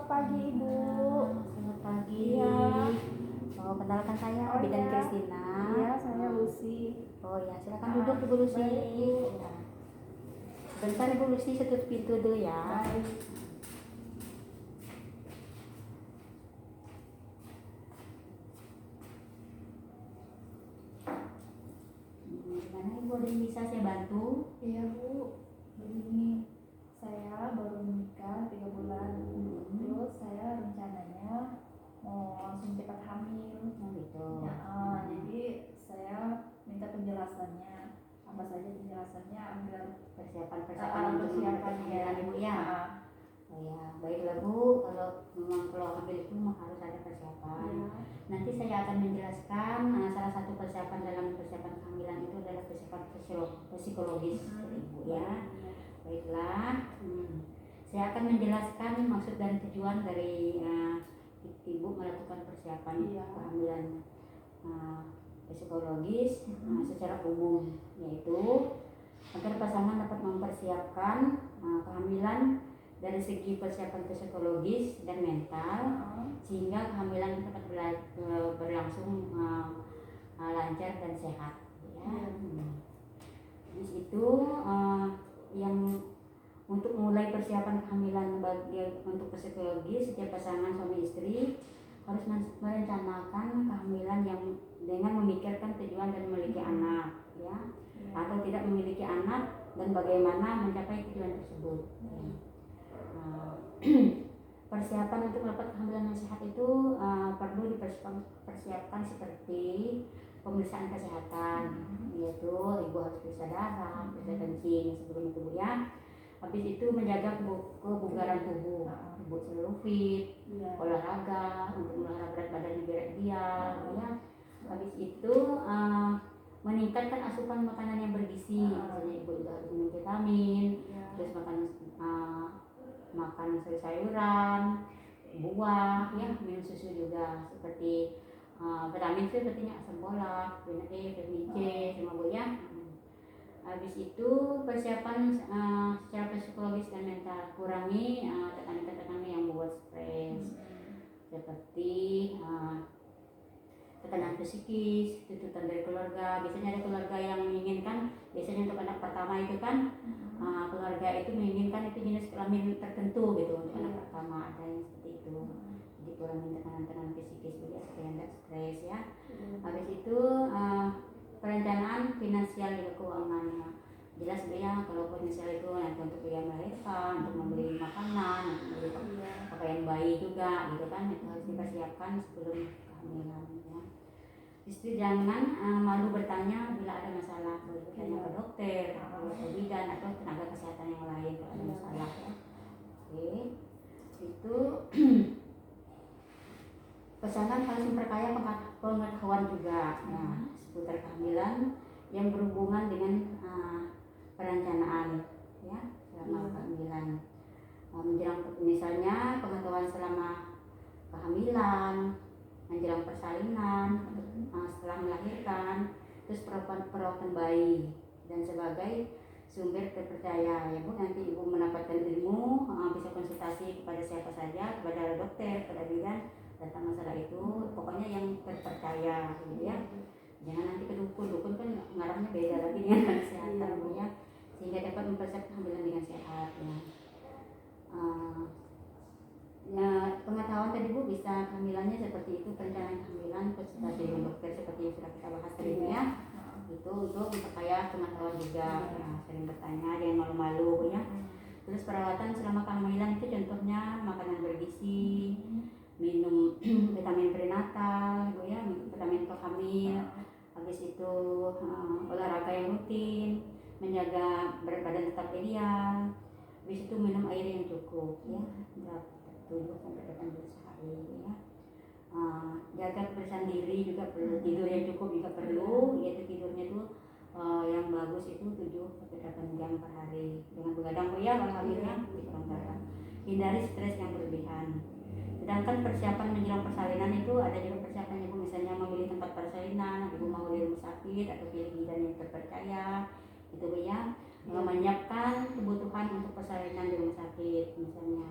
pagi Ibu. Selamat pagi. Iya. Oh, kenalkan saya Oh, Bidan iya. Kristina. Iya, saya Lucy. Oh ya, silakan duduk Ibu Lucy. Baik, Bu. Ya. Sebentar Ibu Lucy, tutup pintu dulu ya. Baik. Gimana Ibu, ada yang bisa saya bantu? Iya Bu, begini, saya baru menikah 3 bulan. Terus saya rencananya mau langsung cepat hamil. Oh gitu. Ya, jadi saya minta penjelasannya, apa saja penjelasannya agar Persiapan untuk persiapannya kehamilan Ibu ya. Ah, Oh ya, baiklah Bu, kalau hamil itu harus ada persiapan. iya. Nanti saya akan menjelaskan salah satu persiapan dalam persiapan kehamilan itu adalah persiapan psikologis Ibu ya. Baiklah, saya akan menjelaskan maksud dan tujuan dari Ibu melakukan persiapan Iya. kehamilan psikologis secara umum, yaitu agar pasangan dapat mempersiapkan kehamilan dari segi persiapan psikologis dan mental, sehingga kehamilan dapat berlangsung lancar dan sehat ya. Terus itu yang untuk mulai persiapan kehamilan untuk psikologis, setiap pasangan suami istri harus merencanakan kehamilan yang dengan memikirkan tujuan dan memiliki anak ya, atau tidak memiliki anak dan bagaimana mencapai tujuan tersebut. Persiapan untuk melakukan kehamilan yang sehat itu perlu dipersiapkan seperti pemeriksaan kesehatan, yaitu Ibu harus periksa darah, periksa kencing sebelum itu Bu ya. Habis itu menjaga kebugaran tubuh, Ibu selalu fit, olahraga untuk melahirkan berat badannya biar ideal ya. Habis itu meningkatkan asupan makanan yang bergizi, misalnya Ibu juga harus minum vitamin, terus makan sayur-sayuran, buah ya, minum susu juga seperti vitamin C seperti asam folat, vitamin E, vitamin C semua Bu ya. Habis itu persiapan secara psikologis dan mental, kurangi tekanan-tekanan yang membuat stres seperti tekanan psikis, tuntutan dari keluarga. Biasanya ada keluarga yang menginginkan, biasanya untuk anak pertama itu kan keluarga itu menginginkan itu jenis kelamin tertentu gitu untuk anak pertama, ada yang seperti itu. Jadi kurangi tekanan-tekanan psikis ya supaya tidak stres ya. Habis itu perencanaan finansial dan keuangannya. Jelas ya, kalau finansial itu nanti untuk biaya melahirkan, untuk membeli makanan, untuk membeli pakaian bayi juga gitu kan, itu harus dipersiapkan sebelum kehamilan ya. Istri jangan malu bertanya bila ada masalah, boleh bertanya ke dokter, ke bidan atau tenaga kesehatan yang lain kalau ada masalah ya. Oke, itu pasangan harus memperkaya pengetahuan juga seputar kehamilan yang berhubungan dengan perencanaan ya selama kehamilan. Menjelang misalnya pengetahuan selama kehamilan, menjelang persalinan, setelah melahirkan, terus perawatan bayi dan sebagai sumber terpercaya ya Bu. Nanti Ibu mendapatkan ilmu, bisa konsultasi kepada siapa saja, kepada dokter, kepada bidan tentang masalah itu, pokoknya yang terpercaya gitu ya. Jangan nanti ke dukun kan ngarahnya beda lagi dengan kesehatan Bu ya, sehingga dapat mempersiapkan kehamilan dengan sehat ya. Pengetahuan tadi Bu, bisa kehamilannya seperti itu, perencanaan kehamilan, konsultasi dengan dokter seperti yang sudah kita bahas tadi ya. Itu untuk memperkaya pengetahuan juga ya, sering bertanya, jangan malu-malu Bu ya. Terus perawatan selama kehamilan itu contohnya makanan bergizi, minum vitamin prenatal Bu ya, vitamin untuk hamil. Habis itu olahraga yang rutin, menjaga berat badan tetap ideal. Habis itu minum air yang cukup ya, 7 sampai 8 gelas sehari ya. Jaga kebersihan diri juga perlu, tidur yang cukup juga perlu, yaitu tidurnya tuh yang bagus itu 7 sampai 8 jam per hari. Dengan begadang Bu ya kalau hamilnya diperantara. Hindari stres yang berlebihan. Sedangkan persiapan menjelang persalinan itu ada juga persiapan Ibu, misalnya memilih tempat persalinan, Ibu mau di rumah sakit atau pilih bidan yang terpercaya itu Bu ya. Menyiapkan kebutuhan untuk persalinan di rumah sakit, misalnya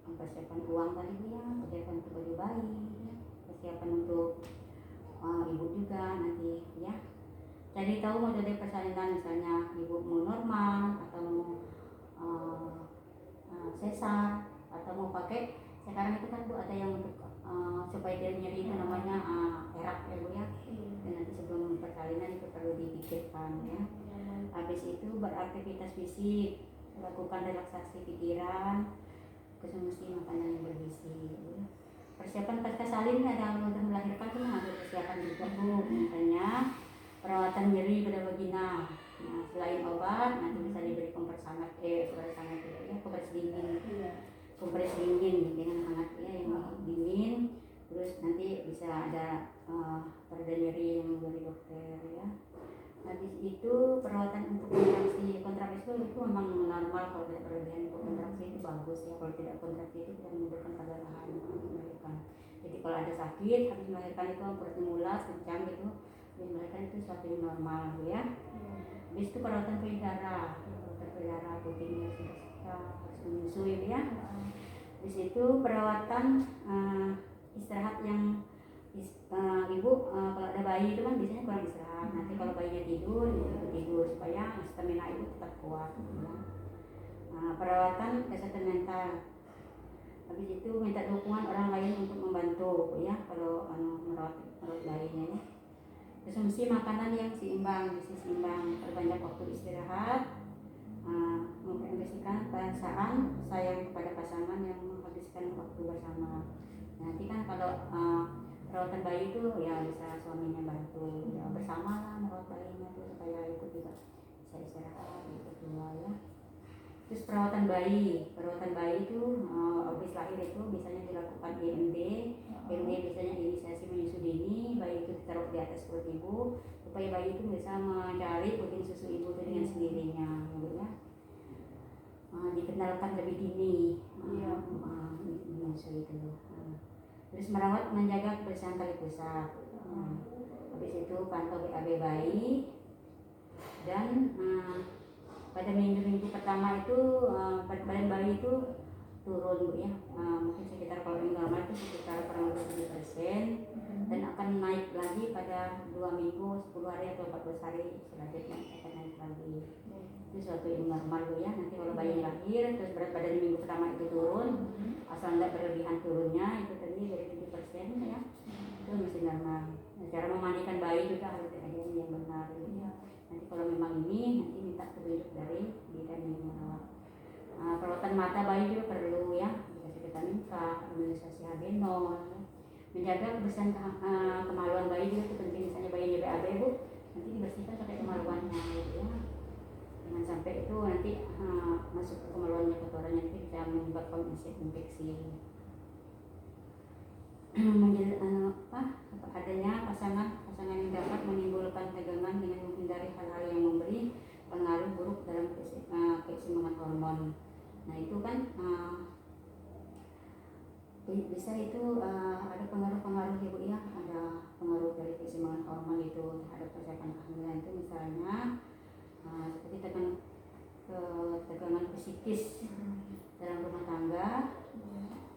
persiapan uang tadi Bu ya, persiapan untuk baju bayi ya, persiapan untuk ibu juga nanti ya. Cari tahu metode persalinan, misalnya ibu mau normal atau mau sesar atau mau pakai, sekarang itu kan Bu ada yang untuk supaya dia nyeri itu namanya erak ya Bu ya. Dan nanti sebelum persalinan itu perlu dipikirkan ya. Habis itu beraktivitas fisik, lakukan relaksasi pikiran, konsumsi makanan yang bergizi ya. Persiapan pasca salin ada untuk melahirkan itu harus persiapan juga Bu, misalnya perawatan nyeri pada vagina. Nah, selain obat nanti bisa diberi kompres hangat ya, kompres dingin. Kompres dingin dengan hangat ya, yang dingin. Terus nanti bisa ada pereda nyeri yang dari dokter ya. Habis itu perawatan untuk kontraksi itu memang normal, kalau tidak berlebihan. Kontraksi itu bagus ya, kalau tidak kontraksi itu bisa menimbulkan perdarahan melahirkan. Jadi kalau ada sakit habis melahirkan itu perutnya mulas kencang gitu, habis melahirkan itu suatu yang normal ya. Habis itu perawatan payudara, rutinnya harus menyusui ya. Habis itu perawatan istirahat yang ibu kalau ada bayi itu kan biasanya kurang istirahat. Nanti kalau bayinya tidur, ibu tidur supaya stamina ibu tetap kuat ya. Perawatan kesehatan mental. Habis itu minta dukungan orang lain untuk membantu ya kalau merawat bayinya ya. Konsumsi makanan yang seimbang, gizi seimbang, perbanyak waktu istirahat, mengekspresikan perasaan sayang kepada pasangan yang menghabiskan waktu bersama. Nanti kan kalau perawatan bayi itu ya bisa suaminya bantu ya, bersama lah merawat bayinya tuh supaya ikut juga bisa istirahat gitu dua ya. Terus perawatan bayi itu habis lahir itu biasanya dilakukan IMD. IMD biasanya inisiasi menyusu dini, bayi itu ditaruh di atas perut ibu supaya bayi itu bisa mencari puting susu ibu itu dengan sendirinya gitu ya. Dikenalkan lebih dini menyusu itu. Terus merawat menjaga kebersihan tali pusat. Habis itu pantau BAB bayi dan pada minggu-minggu pertama itu badan bayi itu turun Bu ya, mungkin sekitar kalau yang normal itu sekitar kurang lebih 7%, dan akan naik lagi pada 2 minggu, 10 hari atau 14 hari selanjutnya akan naik lagi. Itu suatu yang normal Bu ya. Nanti kalau bayi lahir terus berat badan minggu pertama itu turun, asal nggak berlebihan turunnya, itu tadi dari 7% ya, itu masih normal. Nah, cara memandikan bayi juga harus ada yang benar ya. Nanti kalau memang ini nanti minta petunjuk dari bidan yang merawat. Perawatan mata bayi juga perlu ya, dikasih vitamin K, imunisasi HB0 ya. Menjaga kebersihan kemaluan bayi juga itu penting. Misalnya bayinya BAB Bu, nanti dibersihkan sampai kemaluannya gitu ya. Jangan sampai itu nanti masuk ke kemaluannya kotorannya, nanti bisa menyebabkan infeksi. Adanya pasangan yang dapat menimbulkan tegangan dengan menghindari hal-hal yang memberi pengaruh buruk dalam keseimbangan hormon. Nah itu kan bisa itu ada pengaruh-pengaruh ibu ya, ada pengaruh dari keseimbangan hormon itu terhadap persiapan kehamilan. Itu misalnya seperti tegangan psikis dalam rumah tangga,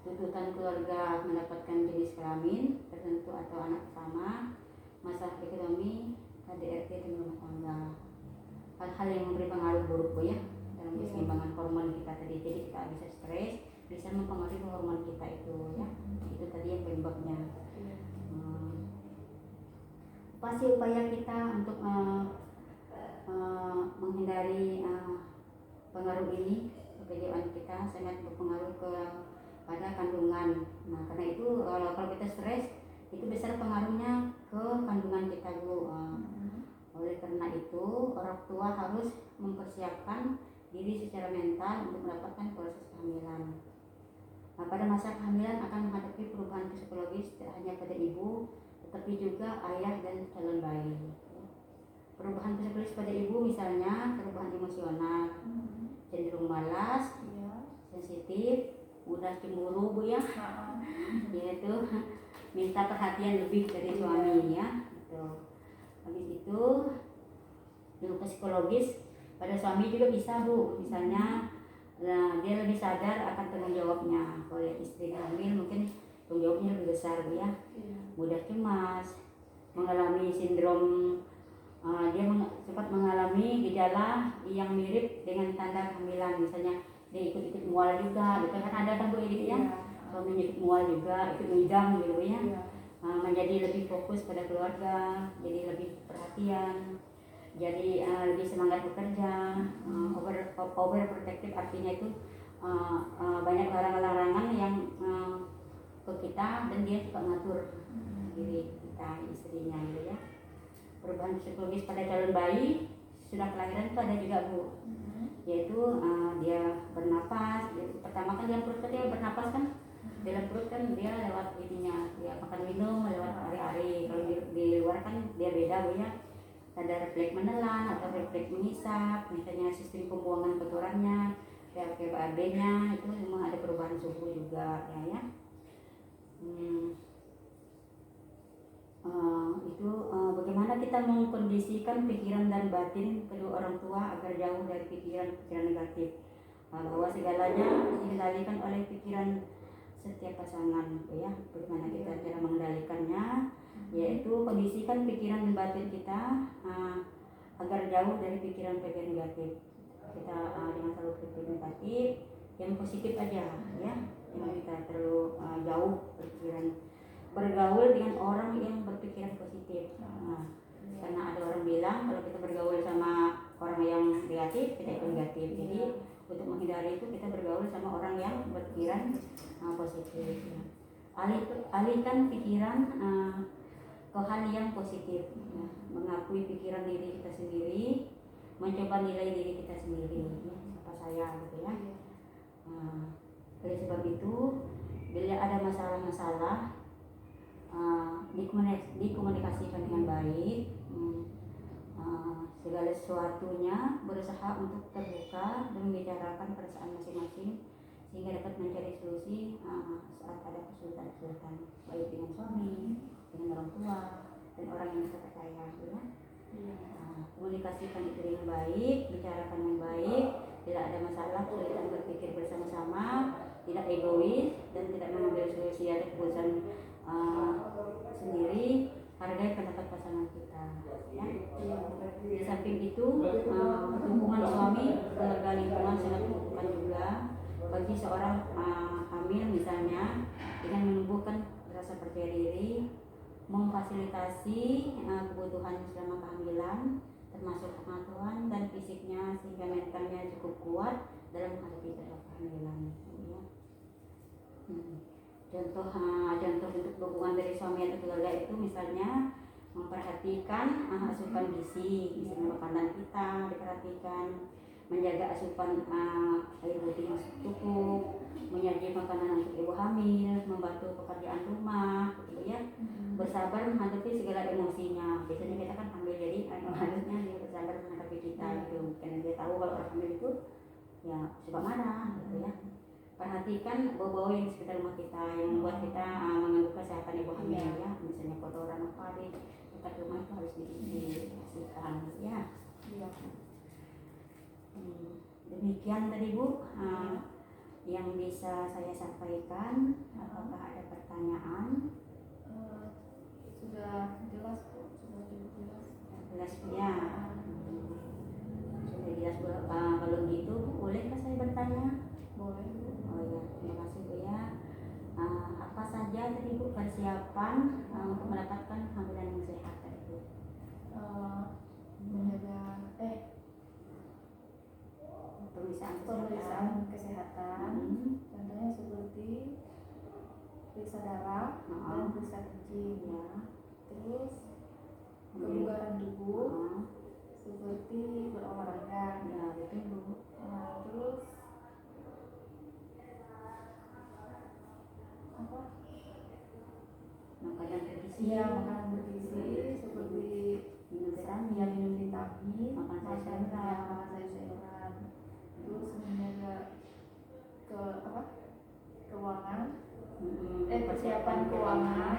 tuntutan keluarga mendapatkan jenis kelamin tertentu atau anak pertama, masalah ekonomi, KDRT dan rumah tangga. Hal-hal yang memberi pengaruh buruk Bu ya dalam keseimbangan hormon kita tadi. Jadi kita bisa stres, bisa mempengaruhi hormon kita itu ya. Itu tadi yang penyebabnya. Apa sih upaya kita untuk menghindari pengaruh ini? Kejiwaan kita sangat berpengaruh pada kandungan. Nah karena itu kalau kita stres itu besar pengaruhnya ke kandungan kita Bu. Oleh karena itu orang tua harus mempersiapkan diri secara mental untuk mendapatkan proses kehamilan. Nah, pada masa kehamilan akan menghadapi perubahan psikologis tidak hanya pada ibu, tetapi juga ayah dan calon bayi. Perubahan psikologis pada ibu misalnya perubahan emosional, cenderung malas, sensitif, mudah cemburu Bu ya, yaitu minta perhatian lebih dari suaminya. Gitu. Habis itu ilmu psikologis pada suami juga bisa Bu, misalnya Nah, dia lebih sadar akan tanggung jawabnya. Kalau yang istri hamil mungkin tanggung jawabnya lebih besar Bu ya. Iya. Mudah cemas, mengalami sindrom dia sempat mengalami gejala yang mirip dengan tanda kehamilan, misalnya dia ikut-ikut mual juga, gitu kan ada kan Bu gitu ya, Iya. suaminya ikut mual juga, ikut ngidam gitu ya. Iya. Menjadi lebih fokus pada keluarga, jadi lebih perhatian, jadi lebih semangat bekerja, overprotective artinya itu banyak larangan-larangan yang ke kita dan dia suka ngatur diri kita, istrinya gitu ya. Perubahan psikologis pada calon bayi sudah kelahiran itu ada juga Bu, yaitu dia bernapas. Pertama kan dalam perut dia bernapas kan, dalam perut kan dia lewat ininya, dia makan minum lewat ari-ari. Kalau di luar kan dia beda Bu ya, ada refleks menelan atau refleks mengisap, misalnya sistem pembuangan kotorannya, PAB-nya itu memang ada perubahan suhu juga ya. Bagaimana kita mengkondisikan pikiran dan batin kedua orang tua agar jauh dari pikiran-pikiran negatif, bahwa segalanya dikendalikan oleh pikiran setiap pasangan ya. Bagaimana kita cara mengendalikannya, yaitu kondisikan pikiran dan batin kita agar jauh dari pikiran-pikiran negatif. Kita jangan selalu berpikir negatif, yang positif aja ya, jangan kita terlalu jauh berpikiran, bergaul dengan orang yang berpikiran positif. Karena ada orang bilang kalau kita bergaul sama orang yang negatif, kita ikut negatif. Jadi untuk menghindari itu kita bergaul sama orang yang berpikiran positif. Alihkan pikiran ke hal yang positif, mengakui pikiran diri kita sendiri, mencoba nilai diri kita sendiri, siapa saya gitu ya. Oleh sebab itu, bila ada masalah-masalah dikomunikasikan dengan baik, segala sesuatunya berusaha untuk terbuka dan membicarakan perasaan masing-masing sehingga dapat mencari solusi saat ada kesulitan-kesulitan, baik dengan suami, dengan orang tua, dan orang yang kita percaya ya. Komunikasikan itu dengan baik, bicarakan dengan baik, tidak ada masalah, kesulitan berpikir bersama-sama, tidak egois dan tidak mengambil solusi atau keputusan sendiri, hargai pendapat pasangan kita ya. Di samping itu dukungan suami, keluarga, lingkungan sangat membutuhkan juga bagi seorang hamil misalnya, dengan menumbuhkan rasa percaya diri, memfasilitasi kebutuhan selama kehamilan termasuk pengetahuan dan fisiknya sehingga mentalnya cukup kuat dalam menghadapi kehamilan ya. Contoh bentuk dukungan dari suami atau keluarga itu misalnya memperhatikan asupan gizi, misalnya makanan kita diperhatikan, menjaga asupan air putih yang cukup, menyajikan makanan untuk ibu hamil, membantu pekerjaan rumah, gitu ya. Bersabar menghadapi segala emosinya. Biasanya kita kan hamil, jadi harusnya dia bersabar menghadapi kita gitu, karena dia tahu kalau orang hamil itu ya suka marah, gitu ya. Perhatikan bau-bau yang di sekitar rumah kita yang membuat kita mengganggu kesehatan ibu hamil ya, misalnya kotoran apa di dekat rumah itu harus dibersihkan ya. Demikian tadi Bu yang bisa saya sampaikan. Apakah ada pertanyaan? Sudah jelas Bu, sudah cukup jelas. Jelas ya. Sudah jelas Bu. Kalau gitu bolehkah saya bertanya? Boleh Bu. Oh ya, terima kasih Bu ya. Apa saja tadi Bu persiapan untuk mendapatkan kehamilan yang sehat tadi Bu? Menjaga pemeriksaan kesehatan, contohnya seperti periksa darah dan periksa kencing ya. Terus kebugaran tubuh seperti berolahraga ya, betul Bu. Terus apa? Makanan bergizi. Iya, makanan bergizi seperti minum vitamin, makan sayur-sayuran. Terus menjaga keuangan, persiapan keuangan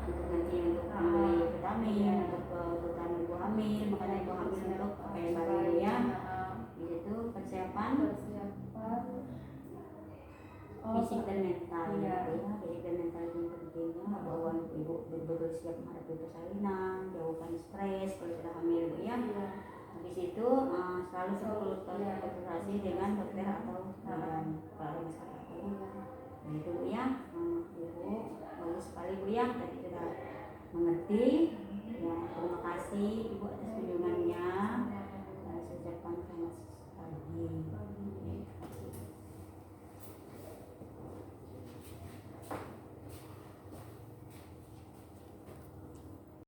untuk nanti untuk membeli vitamin, untuk kebutuhan ibu hamil, makanan ibu hamil untuk pakai bayi ya. Itu persiapan fisik dan mental Iya. ya, fisik dan mental itu yang pentingnya bahwa ibu betul-betul siap menghadapi persalinan, jauhkan stres kalau sudah hamil Bu ya. Iya. Habis itu selalu konsultasi dengan dokter atau bidan kalau masalah itu. Nah itu Bu ya, Ibu bagus sekali Bu ya, tadi sudah mengerti. Ya, terima kasih Ibu atas video